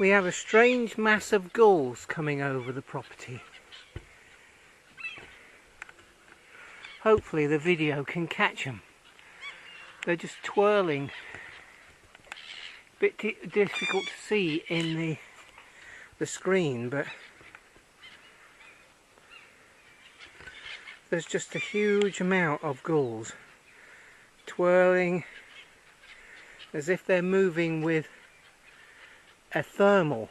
We have a strange mass of gulls coming over the property. Hopefully the video can catch them. They're just twirling. A bit difficult to see in the screen, but there's just a huge amount of gulls twirling as if they're moving with a thermal.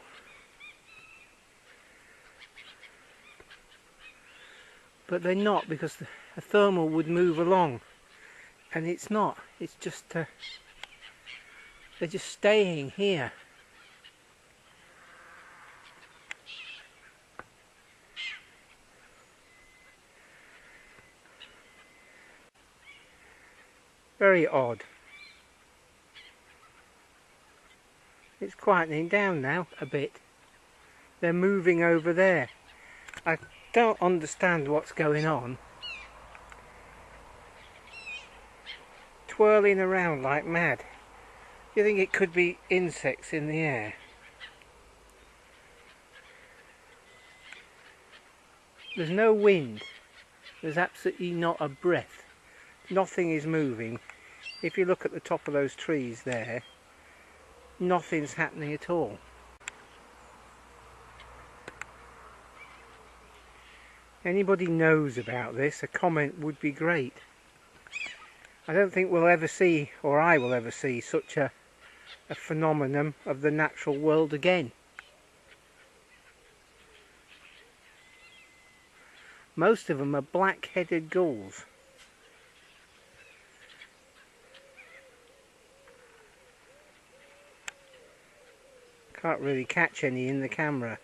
But they're not, because a thermal would move along, and it's not. It's just they're just staying here. Very odd. It's quietening down now a bit. They're moving over there. I don't understand what's going on. Twirling around like mad. Do you think it could be insects in the air? There's no wind. There's absolutely not a breath. Nothing is moving. If you look at the top of those trees there, nothing's happening at all. Anybody knows about this, a comment would be great. I don't think we'll ever see, or I will ever see, such a phenomenon of the natural world again. Most of them are black-headed gulls. Can't really catch any in the camera.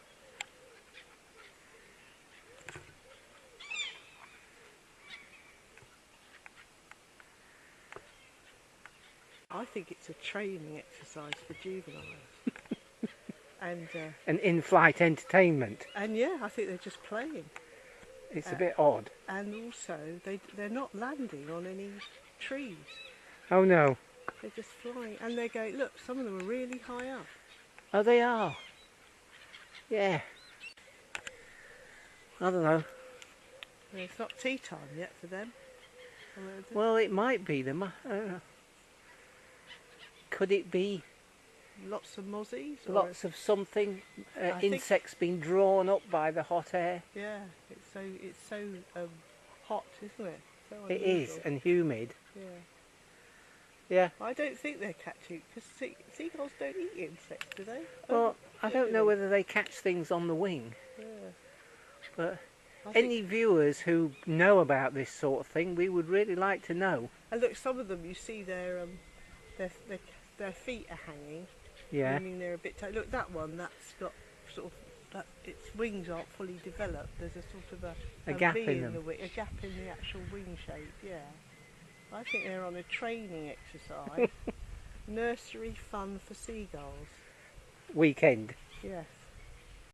I think it's a training exercise for juveniles. And an in-flight entertainment. And yeah, I think they're just playing. It's a bit odd. And also, they're not landing on any trees. Oh no. They're just flying. And they're going, look, some of them are really high up. Oh, they are. Yeah. I don't know. Well, it's not tea time yet for them. Well, it might be. I don't know. Could it be? Lots of mozzies? Lots of something. Insects being drawn up by the hot air. Yeah, it's so hot, isn't it? So it is, and humid. Yeah. Yeah. I don't think they're catching, because seagulls don't eat insects, do they? Well, I don't know whether they catch things on the wing. Yeah. But any viewers who know about this sort of thing, we would really like to know. And look, some of them, you see their feet are hanging. Yeah. Meaning they're a bit tight. Look, that one, that's got sort of, its wings aren't fully developed. There's a sort of a gap V in them. The wing, a gap in the actual wing shape, yeah. I think they're on a training exercise. Nursery fun for seagulls. Weekend. Yes.